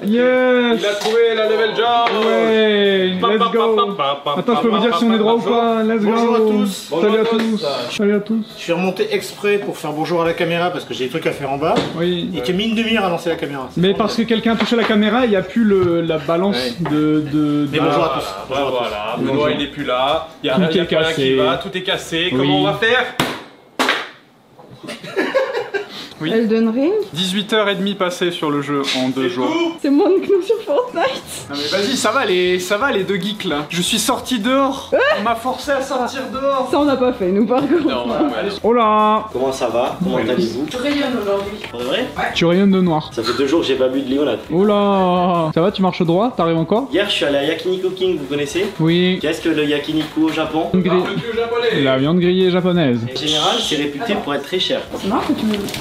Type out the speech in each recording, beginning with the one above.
Yes! Il a trouvé la level jump! Ouais! Let's go! Attends, je peux vous dire si on est droit ou pas? Let's go! Bonjour à tous! Salut à tous! Salut à tous! Je suis remonté exprès pour faire bonjour à la caméra parce que j'ai des trucs à faire en bas. Oui. Et que mis une demi-heure à lancer la caméra. Mais parce que quelqu'un a touché la caméra, il n'y a plus la balance de... Mais bonjour à tous! Voilà, Benoît il est plus là, il y a Tout rien est cassé. qui va, tout est cassé. Oui. Comment on va faire? Oui. Elden Ring. 18h30 passées sur le jeu en 2 jours. C'est moins que nous sur Fortnite. Non mais vas-y, ça va les deux geeks là. Je suis sorti dehors. On m'a forcé à sortir dehors. Ça on n'a pas fait nous par contre. Non, ouais. Oh là! Comment ça va? Comment allez-vous? Tu rayonnes aujourd'hui. Pour de vrai? Tu rayonnes de noir. Ça fait 2 jours que j'ai pas bu de limonade. Oh là! Ça va, tu marches droit? T'arrives encore? Hier, je suis allé à Yakiniku King, vous connaissez? Oui. Qu'est-ce que le yakiniku au Japon? Gris- Le vieux japonais! La viande grillée japonaise. En général, c'est réputé pour être très cher. C'est marrant que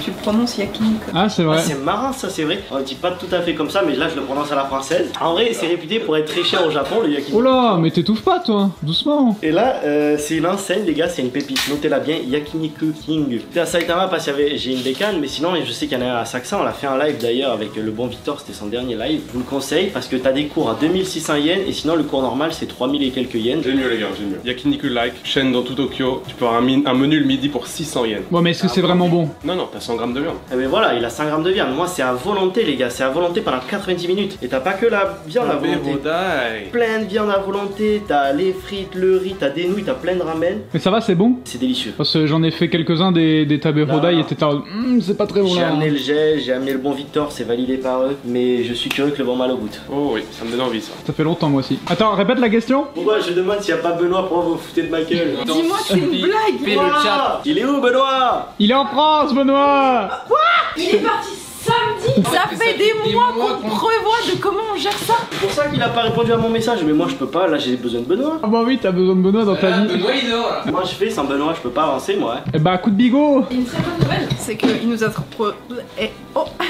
tu prononces yakiniku. Ah, c'est Ah, vrai. c'est marrant ça, c'est vrai. On le dit pas tout à fait comme ça, mais là je le prononce à la française. En vrai, c'est réputé pour être très cher au Japon, le yakiniku. Oh là, mais t'étouffes pas toi, doucement. Et là, c'est une enseigne, les gars, c'est une pépite. Notez-la bien, Yakiniku King. C'était à Saitama parce que j'ai une bécane, mais sinon, je sais qu'il y en a un à Saxa. On l'a fait un live d'ailleurs avec le bon Victor, c'était son dernier live. Je vous le conseille parce que t'as des cours à 2600 yens et sinon, le cours normal c'est 3000 et quelques yens. J'ai mieux les gars, j'ai mieux. Yakiniku Like, chaîne dans tout Tokyo, tu peux avoir un menu le midi pour 600 yens. Bon, mais est-ce que c'est vraiment bon? Non, non, t'as 100 grammes de viande. Et mais voilà, il a 5 grammes de viande. Moi, c'est à volonté, les gars, c'est à volonté pendant 90 minutes. Et t'as pas que la viande à volonté. Bérodaille. Plein de viande à volonté, t'as les frites, le riz, t'as des nouilles, t'as plein de ramen. Mais ça va, c'est bon? C'est délicieux. Parce que j'en ai fait quelques-uns des taberodai et t'étais en c'est pas très bon J'ai là. amené le jet, j'ai amené le bon Victor, c'est validé par eux, mais je suis curieux que le bon mal au goûte. Oh oui, ça me donne envie ça. Ça fait longtemps moi aussi. Attends, répète la question? Pourquoi je demande s'il n'y a pas Benoît, pourquoi vous vous foutez de ma gueule? Dis-moi que c'est une blague. Benoît, il est où Benoît? Il est en France, Benoît! Il est parti samedi. Ça fait des mois qu'on prévoit de comment on gère ça. C'est pour ça qu'il a pas répondu à mon message, mais moi je peux pas, là j'ai besoin de Benoît. Ah bah oui, t'as besoin de Benoît dans ta vie. Moi je fais sans Benoît, je peux pas avancer moi. Eh bah, coup de bigot! Une très bonne nouvelle, c'est qu'il nous a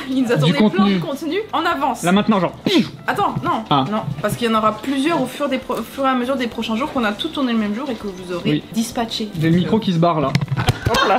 il nous a tourné plein contenu. de contenu en avance. Là maintenant, genre. Attends, non, Ah. non, parce qu'il y en aura plusieurs au fur et à mesure des prochains jours qu'on a tout tourné le même jour et que vous aurez Oui. dispatché. J'ai le micro qui se barre là. Hop là.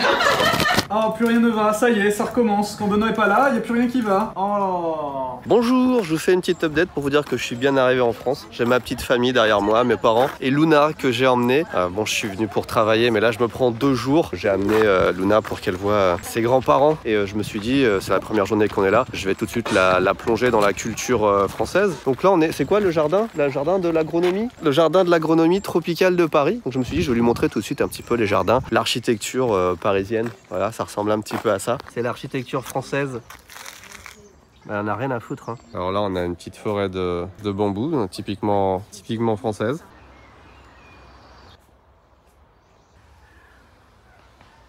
Oh, plus rien ne va, ça y est, ça recommence. Quand Benoît est pas là, y a plus rien qui va. Oh. Bonjour, je vous fais une petite update pour vous dire que je suis bien arrivé en France. J'ai ma petite famille derrière moi, mes parents et Luna que j'ai emmenée. Bon, je suis venu pour travailler, mais là je me prends 2 jours. J'ai amené Luna pour qu'elle voit ses grands-parents et je me suis dit, c'est la première journée qu'on est là, je vais tout de suite la plonger dans la culture française. Donc là, c'est quoi le jardin? Le jardin de l'agronomie? Le jardin de l'agronomie tropicale de Paris. Donc je me suis dit, je vais lui montrer tout de suite un petit peu les jardins, l'architecture parisienne. Voilà, ça ressemble un petit peu à ça. C'est l'architecture française. On n'a rien à foutre. Hein. Alors là, on a une petite forêt de bambou, typiquement française.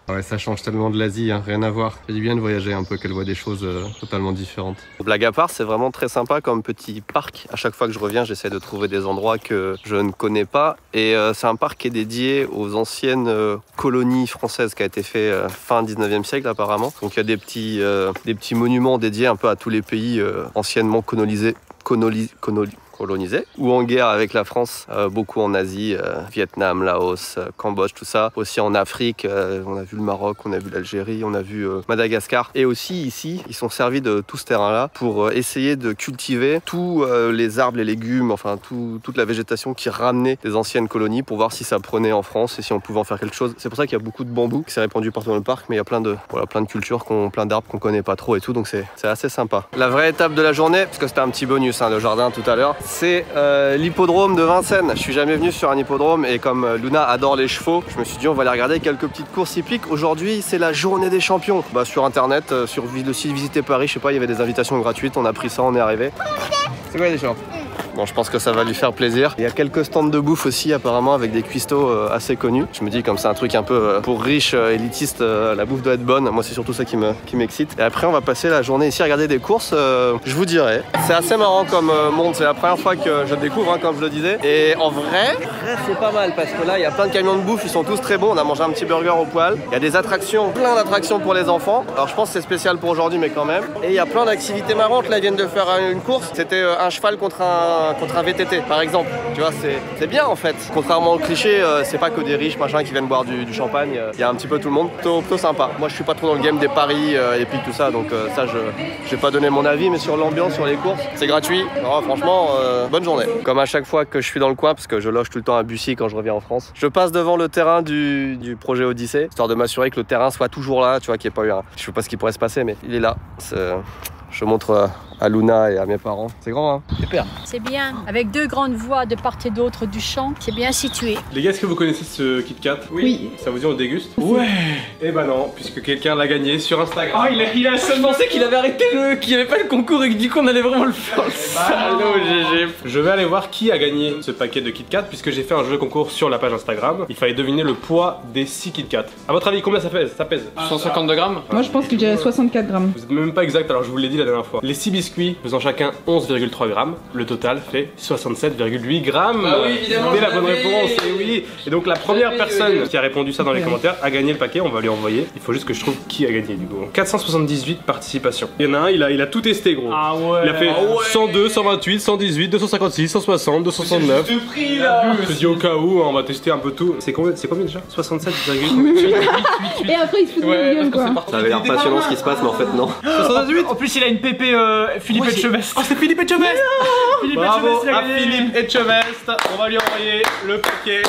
Ouais, ça change tellement de l'Asie, hein, rien à voir. C'est du bien de voyager un peu, qu'elle voit des choses totalement différentes. Blague à part, c'est vraiment très sympa comme petit parc. À chaque fois que je reviens, j'essaie de trouver des endroits que je ne connais pas. Et c'est un parc qui est dédié aux anciennes colonies françaises qui a été fait fin 19e siècle apparemment. Donc il y a des petits monuments dédiés un peu à tous les pays anciennement colonisés ou en guerre avec la France, beaucoup en Asie, Vietnam, Laos, Cambodge, tout ça. Aussi en Afrique, on a vu le Maroc, on a vu l'Algérie, on a vu Madagascar. Et aussi ici, ils sont servis de tout ce terrain-là pour essayer de cultiver tous les arbres, les légumes, enfin toute la végétation qui ramenait des anciennes colonies pour voir si ça prenait en France et si on pouvait en faire quelque chose. C'est pour ça qu'il y a beaucoup de bambou qui s'est répandu partout dans le parc, mais il y a plein de cultures, plein d'arbres qu'on connaît pas trop et tout, donc c'est assez sympa. La vraie étape de la journée, parce que c'était un petit bonus, hein, le jardin tout à l'heure, c'est l'hippodrome de Vincennes. Je suis jamais venu sur un hippodrome et comme Luna adore les chevaux, je me suis dit on va aller regarder quelques petites courses hippiques. Aujourd'hui c'est la journée des champions. Sur internet, sur le site Visiter Paris, je sais pas, il y avait des invitations gratuites, on a pris ça, on est arrivé. C'est quoi les champs? Bon, je pense que ça va lui faire plaisir. Il y a quelques stands de bouffe aussi apparemment avec des cuistots assez connus. Je me dis comme c'est un truc un peu pour riches, élitistes, la bouffe doit être bonne. Moi c'est surtout ça qui m'excite. Et après on va passer la journée ici à regarder des courses, je vous dirai. C'est assez marrant comme monde, c'est la première fois que je découvre hein, comme je le disais. Et en vrai c'est pas mal parce que là il y a plein de camions de bouffe, ils sont tous très bons. On a mangé un petit burger au poil. Il y a des attractions, plein d'attractions pour les enfants. Alors je pense que c'est spécial pour aujourd'hui mais quand même. Et il y a plein d'activités marrantes. Là ils viennent de faire une course. C'était un cheval contre un un VTT par exemple. Tu vois, c'est bien en fait. Contrairement au cliché, c'est pas que des riches machin qui viennent boire du champagne. Il y a un petit peu tout le monde. Plutôt sympa. Moi je suis pas trop dans le game des paris épiques tout ça, donc ça je vais pas donner mon avis, mais sur l'ambiance, sur les courses, c'est gratuit. Alors, franchement, bonne journée. Comme à chaque fois que je suis dans le coin, parce que je loge tout le temps à Bussy quand je reviens en France, je passe devant le terrain du projet Odyssée, histoire de m'assurer que le terrain soit toujours là, tu vois, qu'il n'y ait pas eu un... Je sais pas ce qui pourrait se passer, mais il est là. Je montre à Luna et à mes parents. C'est grand, hein? Super. C'est bien. Avec 2 grandes voies de part et d'autre du champ, c'est bien situé. Les gars, est-ce que vous connaissez ce Kit Kat? Oui. Ça vous dit on le déguste? Ouais. Eh ben non, puisque quelqu'un l'a gagné sur Instagram. Oh, il a seulement pensé qu'il avait arrêté qu'il n'y avait pas le concours et que du coup on allait vraiment le faire. Salaud, GG. Je vais aller voir qui a gagné ce paquet de Kit Kat, puisque j'ai fait un jeu de concours sur la page Instagram. Il fallait deviner le poids des 6 Kit Kat. À votre avis, combien ça pèse? 152 grammes. Moi je pense que je dirais 64 grammes. Vous êtes même pas exact, alors je vous l'ai dit la dernière fois. Les 6 biscuits faisant chacun 11,3 grammes, le total fait 67,8 grammes. Ah oui, évidemment. C'était la bonne réponse, et oui. Et donc la première personne qui a répondu ça dans les commentaires a gagné le paquet, on va lui envoyer. Il faut juste que je trouve qui a gagné du coup. 478 participations. Il y en a un, il a tout testé gros. Ah ouais. Il a fait 102, 128, 118, 256, 160, 269. C'est juste prix là. Je te dis au cas où, on va tester un peu tout. C'est combien déjà? 67,8. Et après il se fout de ma gueule quoi. Ça avait l'air passionnant ce qui se passe, mais en fait non. 78. En plus il a une PP Philippe Etchebest. Oh c'est Philippe Etchebest. Bravo à Philippe Etchebest. On va lui envoyer le paquet.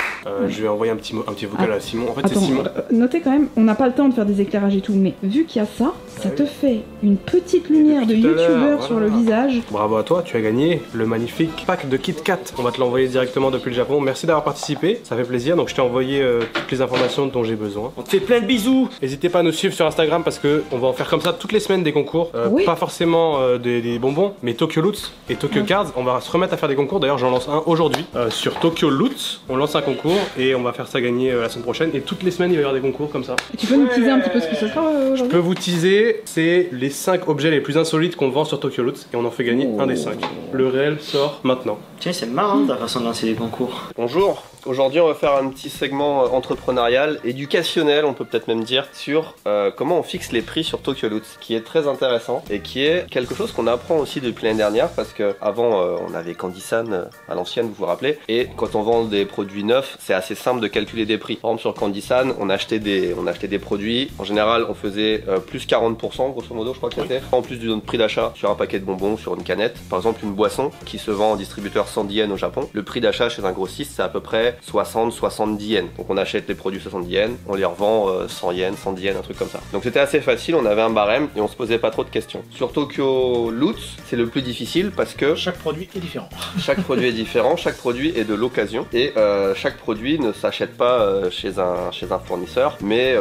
Je vais envoyer un petit vocal à Simon. En fait c'est Attends, Simon. notez quand même, on n'a pas le temps de faire des éclairages et tout, mais vu qu'il y a ça, ça te fait une petite lumière de Depuis tout à l'heure, youtubeur sur le voilà. visage. Bravo à toi, tu as gagné le magnifique pack de Kit Kat. On va te l'envoyer directement depuis le Japon. Merci d'avoir participé, ça fait plaisir. Donc je t'ai envoyé toutes les informations dont j'ai besoin. On te fait plein de bisous. N'hésitez pas à nous suivre sur Instagram parce que on va en faire comme ça toutes les semaines des concours. Oui. Pas forcément des bonbons, mais Tokyo Loots et Tokyo Cards. On va se remettre à faire des concours. D'ailleurs, j'en lance un aujourd'hui sur Tokyo Loots. On lance un concours et on va faire ça gagner la semaine prochaine. Et toutes les semaines, il va y avoir des concours comme ça. Et tu peux nous teaser un petit peu ce que ce sera Je aujourd'hui? peux vous teaser, c'est les 5 objets les plus insolites qu'on vend sur Tokyo Loots et on en fait gagner un des 5. Le réel sort maintenant. Tiens, c'est marrant ta façon de lancer des concours. Bonjour, aujourd'hui on va faire un petit segment entrepreneurial, éducationnel on peut peut-être même dire, sur comment on fixe les prix sur Tokyo Loots, qui est très intéressant et qui est quelque chose qu'on apprend aussi depuis l'année dernière parce que avant on avait Candysan à l'ancienne, vous vous rappelez, et quand on vend des produits neufs c'est assez simple de calculer des prix. Par exemple sur Candysan on achetait des produits, en général on faisait plus 40% grosso modo je crois que c'était, en plus du prix d'achat sur un paquet de bonbons, sur une canette. Par exemple une boisson qui se vend en distributeur 110 yens au Japon, le prix d'achat chez un grossiste c'est à peu près 60-70 yens. Donc on achète les produits 70 yens, on les revend 100 yens, 110 yens, un truc comme ça. Donc c'était assez facile, on avait un barème et on se posait pas trop de questions. Sur Tokyo Loots, c'est le plus difficile parce que Chaque produit est différent. chaque produit est différent, chaque produit est de l'occasion et chaque produit ne s'achète pas chez un fournisseur, mais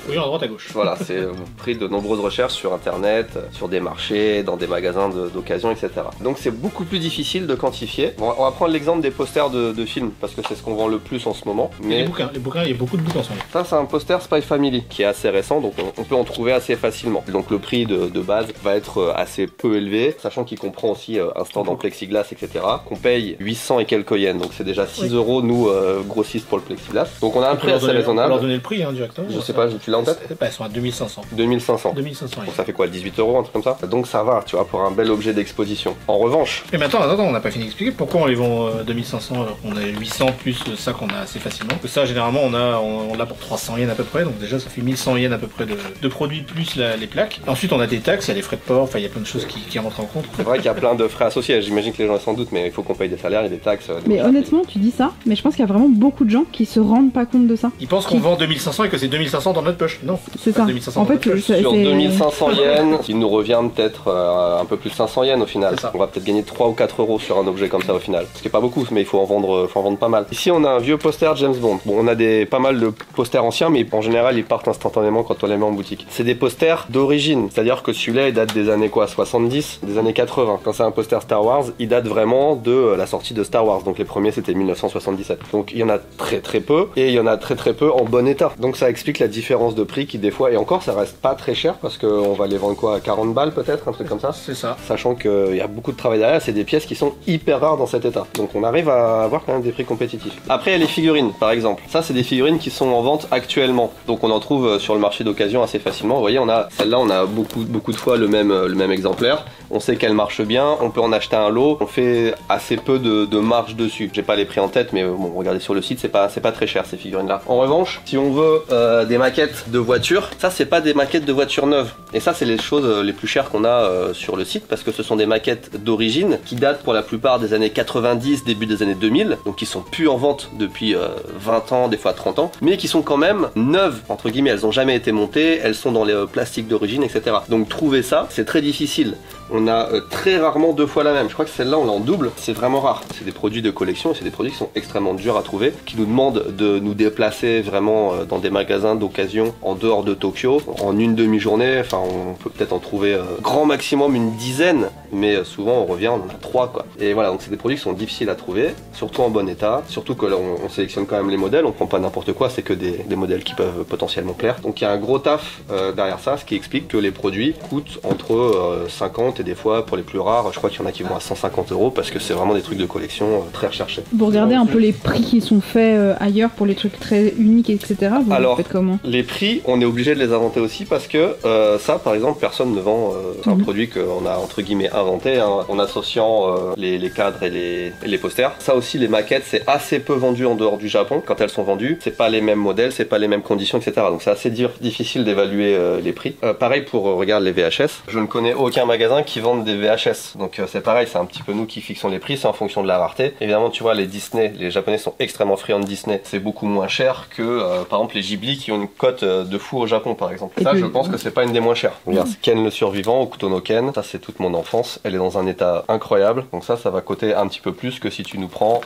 Oui, en droite à gauche. voilà, c'est pris de nombreuses recherches sur internet, sur des marchés, dans des magasins d'occasion, etc. Donc c'est beaucoup plus difficile de quantifier. Bon, on va prendre l'exemple des posters de films parce que c'est ce qu'on vend le plus en ce moment. Les Mais bouquins, il y a beaucoup de bouquins en ce moment. ça c'est un poster Spy Family qui est assez récent, donc on peut en trouver assez facilement. Donc le prix de base va être assez peu élevé, sachant qu'il comprend aussi un stand en plexiglas, etc. Qu'on paye 800 et quelques yens, donc c'est déjà 6 euros nous grossistes pour le plexiglas. Donc on a un prix assez On va leur raisonnable. donner le prix directement. Je sais pas, tu l'as en tête? Bah, ils sont à 2500. 2500. 2500 Donc yens. ça fait quoi, 18 euros, un truc comme ça? Donc ça va, tu vois, pour un bel objet d'exposition. En revanche, Mais attends, on n'a pas fini d'expliquer pourquoi on les vend 2500 alors qu'on a 800 plus ça qu'on a assez facilement. Que ça, généralement, on l'a pour 300 yens à peu près, donc déjà ça fait 1100 yens à peu près de produits plus les plaques. Ensuite, on a des taxes, il y a les frais de port, enfin il y a plein de choses qui rentrent en compte. c'est vrai qu'il y a plein de frais associés, j'imagine que les gens s'en doutent, mais il faut qu'on paye des salaires, il y a des taxes. Mais honnêtement, tu dis ça, mais je pense qu'il y a vraiment beaucoup de gens qui se rendent pas compte de ça. Ils pensent qu'on vend 2500 et que c'est 2500 dans notre poche. Non, C'est pas ça. 2500 En dans notre fait, poche. Sur 2500 yens, il nous revient peut-être un peu plus de 500 yens au final. C'est ça. On va peut-être gagner 3 ou 4 euros sur un objet comme ça au final. Ce qui est pas beaucoup, mais il faut en vendre pas mal. Ici, on a un vieux poster James Bond. Bon, on a pas mal de posters anciens, mais en général, ils partent instantanément quand on les met en boutique. C'est des posters d'origine, c'est-à-dire que celui-là, il date des années 70, des années 80. Quand c'est un poster Star Wars, il date vraiment de la sortie de Star Wars. Donc les premiers, c'était 1977. Donc il y en a très peu, et il y en a très peu en bon état. Donc ça explique la différence de prix qui des fois, et encore, ça reste pas très cher parce qu'on va les vendre quoi, à 40 balles peut-être, un truc comme ça. C'est ça. Sachant qu'il y a beaucoup de travail derrière, c'est des pièces qui sont hyper rares dans cet état. Donc on arrive à avoir quand même des prix compétitifs. Après, il y a les figurines, par exemple. Ça, c'est des figurines qui sont en vente actuellement. Donc on en trouve sur le marché d'occasion assez facilement. Vous voyez, celle-là, on a beaucoup de fois le même exemplaire. on sait qu'elle marche bien, on peut en acheter un lot, on fait assez peu de marge dessus. J'ai pas les prix en tête, mais bon, regardez sur le site, c'est pas très cher ces figurines-là. En revanche, si on veut des maquettes de voitures, ça c'est pas des maquettes de voitures neuves. Et ça c'est les choses les plus chères qu'on a sur le site, parce que ce sont des maquettes d'origine qui datent pour la plupart des années 90, début des années 2000, donc qui sont plus en vente depuis 20 ans, des fois 30 ans, mais qui sont quand même neuves, entre guillemets, elles ont jamais été montées, elles sont dans les plastiques d'origine, etc. Donc trouver ça, c'est très difficile. On a très rarement 2 fois la même. Je crois que celle-là, on l'a en double. C'est vraiment rare. C'est des produits de collection et c'est des produits qui sont extrêmement durs à trouver, qui nous demandent de nous déplacer vraiment dans des magasins d'occasion en dehors de Tokyo en une demi-journée. Enfin, on peut peut-être en trouver grand maximum une dizaine, mais souvent on revient, on en a 3 quoi. Et voilà, donc c'est des produits qui sont difficiles à trouver, surtout en bon état. Surtout que là, on sélectionne quand même les modèles. On prend pas n'importe quoi, c'est que des modèles qui peuvent potentiellement plaire. Donc il y a un gros taf derrière ça, ce qui explique que les produits coûtent entre 50 et des fois pour les plus rares, je crois qu'il y en a qui vont à 150 € parce que c'est vraiment des trucs de collection très recherchés. Vous regardez un peu les prix qui sont faits ailleurs pour les trucs très uniques, etc. Vous faites comment? Les prix, on est obligé de les inventer aussi parce que ça, par exemple, personne ne vend un produit qu'on a entre guillemets inventé en associant les cadres et les posters. Ça aussi, les maquettes, c'est assez peu vendu en dehors du Japon. Quand elles sont vendues, c'est pas les mêmes modèles, c'est pas les mêmes conditions, etc. Donc c'est assez difficile d'évaluer les prix. Pareil pour regarde les VHS. Je ne connais aucun magasin qui vende des VHS. Donc c'est pareil, c'est un petit peu nous qui fixons les prix, c'est en fonction de la rareté. Évidemment, tu vois, les Disney, les Japonais sont extrêmement friands de Disney. C'est beaucoup moins cher que par exemple les Ghibli qui ont une cote de fou au Japon par exemple. Et ça, je pense que c'est pas une des moins chères. Regarde, Ken le survivant, Hokuto no Ken, ça c'est toute mon enfance. Elle est dans un état incroyable. Donc ça va coûter un petit peu plus que si tu nous prends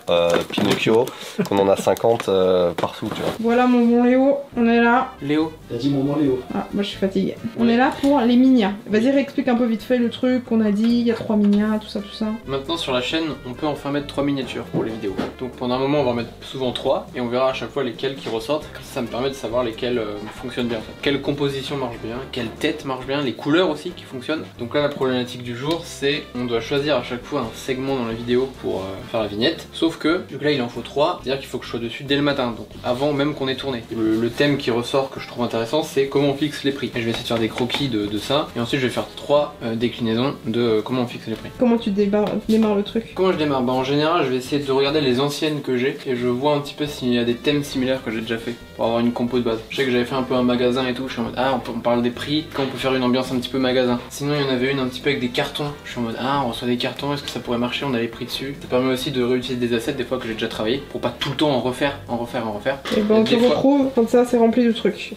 Pinocchio, qu'on en a 50 partout, tu vois. Voilà mon bon Léo, on est là. Léo. T'as dit mon nom Léo. Ah, moi je suis fatiguée. On est là pour les minia. Vas-y, réexplique un peu vite fait le truc qu'on a dit, il y a 3 minia, tout ça. Maintenant sur la chaîne, on peut enfin mettre 3 miniatures pour les vidéos. Donc pendant un moment, on va en mettre souvent 3 et on verra à chaque fois lesquelles qui ressortent. Ça me permet de savoir lesquelles fonctionnent bien en fait. Quelle composition marche bien, quelle tête marche bien, les couleurs aussi qui fonctionnent. Donc là, la problématique du jour, c'est on doit choisir à chaque fois un segment dans la vidéo pour faire la vignette. Sauf que là, il en faut 3, c'est-à-dire qu'il faut que je sois dessus dès le matin, donc avant même qu'on ait tourné. Le thème qui ressort que je trouve intéressant, c'est comment on fixe les prix. Et je vais essayer de faire des croquis de ça et ensuite je vais faire 3 déclinaisons de comment on fixe les prix. Comment tu démarres le truc? Comment je démarre? Bah en général, je vais essayer de regarder les anciennes que j'ai et je vois un petit peu s'il y a des thèmes similaires que j'ai déjà fait pour avoir une compo de base. Je sais que j'avais fait un peu un magasin et tout, je suis en mode on parle des prix, quand on peut faire une ambiance un petit peu magasin. Sinon il y en avait une un petit peu avec des cartons, je suis en mode on reçoit des cartons, est-ce que ça pourrait marcher, on a les prix dessus. Ça permet aussi de réutiliser des assets des fois que j'ai déjà travaillé pour pas tout le temps en refaire. Et ben on te retrouve quand ça c'est rempli de trucs.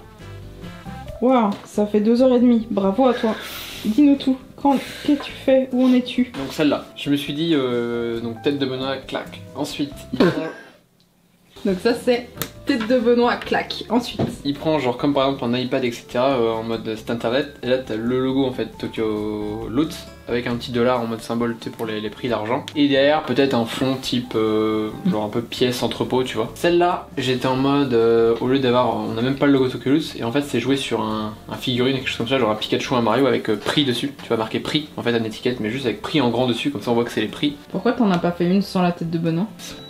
Waouh, ça fait 2h30, bravo à toi. Dis-nous tout. Qu'est-ce que tu fais? Où en es-tu? Donc celle-là, je me suis dit, donc tête de Benoît, clac. Ensuite, il prend... Donc ça c'est tête de Benoît, clac. Ensuite, il prend genre comme par exemple un iPad, etc. En mode site internet. Et là t'as le logo en fait Tokyo Loot avec un petit dollar en mode symbole pour les prix d'argent. Et derrière peut-être un fond type genre un peu pièce entrepôt, tu vois. Celle-là j'étais en mode au lieu d'avoir, on a même pas le logo Tokyo Loot et en fait c'est joué sur un figurine, quelque chose comme ça, genre un Pikachu, un Mario avec prix dessus. Tu vas marquer prix en fait à l'étiquette, mais juste avec prix en grand dessus, comme ça on voit que c'est les prix. Pourquoi t'en as pas fait une sans la tête de Benoît?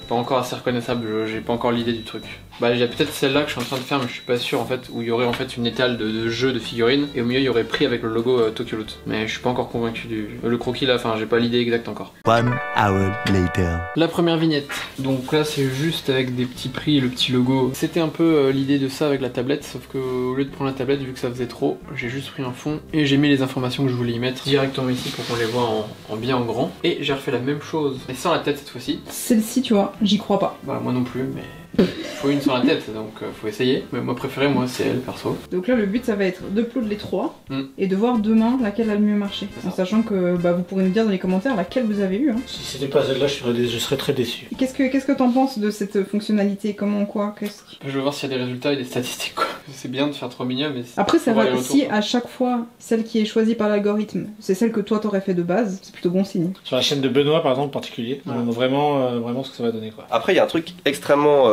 Pas encore assez reconnaissable, j'ai pas encore l'idée du truc. Bah il y a peut-être celle-là que je suis en train de faire mais je suis pas sûr en fait, où il y aurait en fait une étale de jeux de figurines et au milieu il y aurait pris avec le logo Tokyo Loot. Mais je suis pas encore convaincu le croquis là, enfin j'ai pas l'idée exacte encore. 1 hour later. La première vignette, donc là c'est juste avec des petits prix et le petit logo. C'était un peu l'idée de ça avec la tablette, sauf que au lieu de prendre la tablette, vu que ça faisait trop, j'ai juste pris un fond et j'ai mis les informations que je voulais y mettre directement ici pour qu'on les voit en bien en grand. Et j'ai refait la même chose, mais sans la tête cette fois-ci. Celle-ci tu vois, j'y crois pas. Bah moi non plus, mais... faut une sur la tête, donc faut essayer. Mais moi préféré, moi c'est elle perso. Donc là le but ça va être de upload les 3 et de voir demain laquelle a le mieux marché. En sachant que vous pourrez nous dire dans les commentaires laquelle vous avez eu. Si c'était pas celle-là, je serais très déçu. Qu'est-ce que t'en penses de cette fonctionnalité? Comment quoi? Je veux voir s'il y a des résultats et des statistiques quoi. C'est bien de faire 3 millions, mais après ça va, si à chaque fois celle qui est choisie par l'algorithme c'est celle que toi t'aurais fait de base, c'est plutôt bon signe. Sur la chaîne de Benoît par exemple en particulier, vraiment ce que ça va donner quoi. Après il y a un truc extrêmement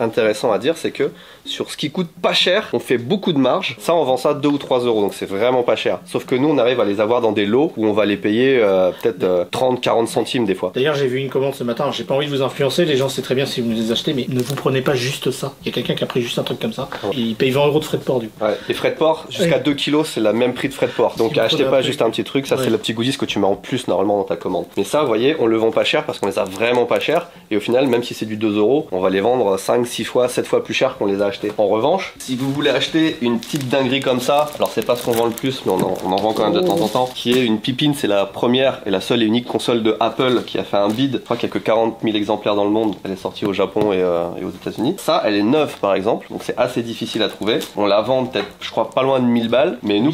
intéressant à dire, c'est que sur ce qui coûte pas cher, on fait beaucoup de marge. Ça on vend ça 2 ou 3 euros, donc c'est vraiment pas cher. Sauf que nous on arrive à les avoir dans des lots où on va les payer peut-être 30-40 centimes des fois. D'ailleurs j'ai vu une commande ce matin, j'ai pas envie de vous influencer, les gens c'est très bien si vous les achetez, mais ne vous prenez pas juste ça. Il y a quelqu'un qui a pris juste un truc comme ça. ils payent 20 € de frais de port du coup. Ouais, les frais de port, jusqu'à 2 kilos, c'est le même prix de frais de port. Donc achetez pas juste un petit truc, ça c'est le petit goodies que tu mets en plus normalement dans ta commande. Mais ça, vous voyez, on le vend pas cher parce qu'on les a vraiment pas cher. Et au final, même si c'est du 2 €, on va les vendre 5, 6 fois, 7 fois plus cher qu'on les a achetés. En revanche, si vous voulez acheter une petite dinguerie comme ça, alors c'est pas ce qu'on vend le plus, mais on en vend quand même de temps en temps, qui est une Pippin, c'est la première et la seule et unique console de Apple qui a fait un bid. Je crois qu'il y a que 40 000 exemplaires dans le monde. Elle est sortie au Japon et aux États-Unis. Ça, elle est neuve par exemple, donc c'est assez difficile à trouver. On la vend peut-être, je crois, pas loin de 1000 balles, mais nous,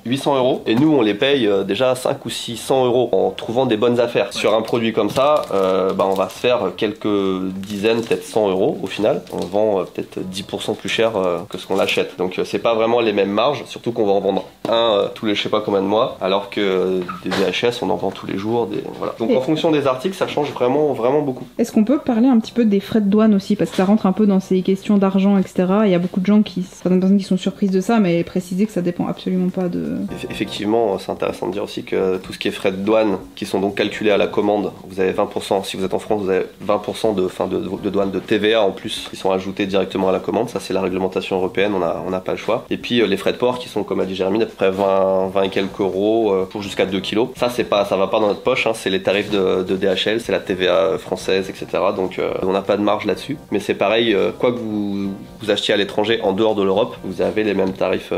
800 €, et nous on les paye déjà 5 ou 600 € en trouvant des bonnes affaires. Sur un produit comme ça, on va se faire quelques dizaines, peut-être 100 € au final. On vend peut-être 10% plus cher que ce qu'on l'achète. Donc c'est pas vraiment les mêmes marges, surtout qu'on va en vendre un tous les je sais pas combien de mois, alors que des VHS on en vend tous les jours. Voilà. Donc en fonction des articles, ça change vraiment beaucoup. Est-ce qu'on peut parler un petit peu des frais de douane aussi, parce que ça rentre un peu dans ces questions d'argent, etc. Il y a beaucoup de gens certaines personnes qui sont surprises de ça, mais préciser que ça dépend absolument pas de... Effectivement, c'est intéressant de dire aussi que tout ce qui est frais de douane, qui sont donc calculés à la commande, vous avez 20%, si vous êtes en France, vous avez 20% de douane de TVA en plus, qui sont ajoutés directement à la commande. Ça, c'est la réglementation européenne, on n'a pas le choix. Et puis les frais de port qui sont, comme a dit Jérémy, d'à peu près 20 et quelques euros pour jusqu'à 2 kilos. Ça, ça va pas dans notre poche, hein, c'est les tarifs de DHL, c'est la TVA française, etc. Donc on n'a pas de marge là-dessus. Mais c'est pareil, quoi que vous achetiez à l'étranger en dehors de l'Europe, vous avez les mêmes tarifs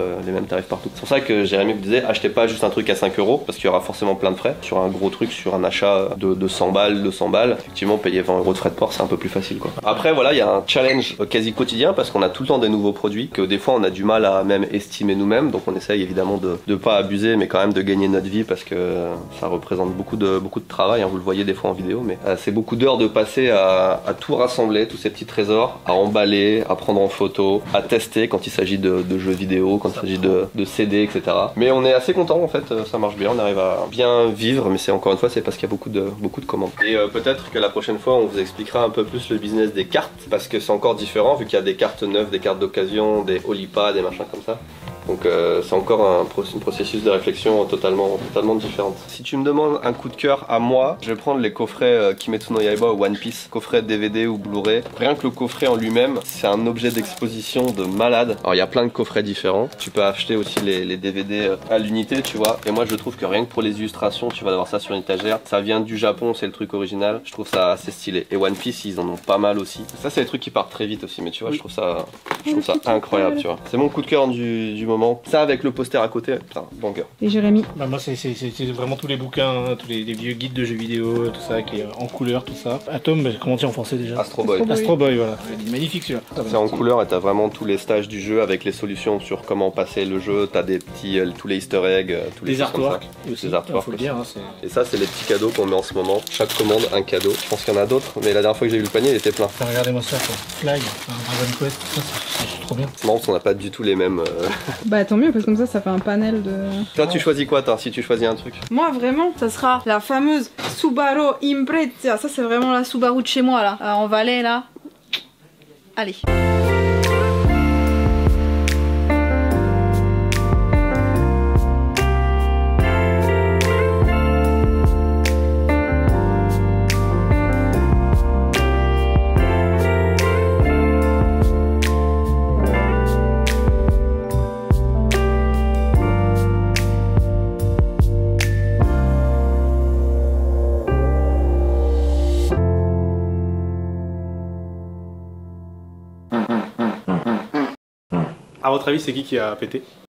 partout. C'est pour ça que Jérémy vous disait, achetez pas juste un truc à 5 €, parce qu'il y aura forcément plein de frais. Sur un gros truc, sur un achat de 100 balles, 200 balles, effectivement, payer 20 € de frais de port, c'est un peu plus facile, quoi. Après, voilà, il y a un challenge quasi quotidien, parce qu'on a tout le temps des nouveaux produits, que des fois on a du mal à même estimer nous-mêmes, donc on essaye évidemment de pas abuser, mais quand même de gagner notre vie, parce que ça représente beaucoup de travail, hein, vous le voyez des fois en vidéo, mais c'est beaucoup d'heures de passer à tout rassembler, tous ces petits trésors, à emballer, à prendre en photo, à tester quand il s'agit de jeux vidéo, quand il s'agit de CD, etc. Mais on est assez content en fait, ça marche bien, on arrive à bien vivre, mais c'est encore une fois, c'est parce qu'il y a beaucoup de commandes. Et peut-être que la prochaine fois, on vous expliquera un peu plus le business des cartes, parce que c'est encore différent, vu qu'il y a des cartes neuves, des cartes d'occasion, des Olipa, des machins comme ça. Donc c'est encore un processus de réflexion totalement différent. Si tu me demandes un coup de cœur à moi, je vais prendre les coffrets Kimetsu no Yaiba ou One Piece, coffret DVD ou Blu-ray. Rien que le coffret en lui-même, c'est un objet d'exposition de malade. Alors il y a plein de coffrets différents. Tu peux acheter aussi les DVD à l'unité, tu vois. Et moi je trouve que rien que pour les illustrations, tu vas avoir ça sur une étagère. Ça vient du Japon, c'est le truc original. Je trouve ça assez stylé. Et One Piece, ils en ont pas mal aussi. Ça c'est des trucs qui partent très vite aussi, mais tu vois, je trouve ça incroyable, tu vois. C'est mon coup de cœur du moment. Ça avec le poster à côté, putain, banger. Et Jérémy? Moi c'est vraiment tous les bouquins, hein, tous les vieux guides de jeux vidéo, tout ça, qui est en couleur, tout ça. Atom, comment dire en français déjà? Astro Boy. Astro Boy, voilà. Il est magnifique celui-là. C'est en couleur et t'as vraiment tous les stages du jeu avec les solutions sur comment passer le jeu. T'as des petits, tous les easter eggs, tous les artworks. Les artworks. Faut le dire, hein, et ça c'est les petits cadeaux qu'on met en ce moment. Chaque commande un cadeau. Je pense qu'il y en a d'autres, mais la dernière fois que j'ai vu le panier il était plein. Regardez-moi ça, quoi. Flag, Dragon Quest, tout ça, c'est trop bien. C'est marrant parce qu'on n'a pas du tout les mêmes. Bah tant mieux, parce que comme ça fait un panel de... Toi tu choisis quoi, si tu choisis un truc? Moi vraiment, ça sera la fameuse Subaru Impreza. Ça c'est vraiment la Subaru de chez moi là, en Valais là. Allez. À votre avis, c'est qui a pété?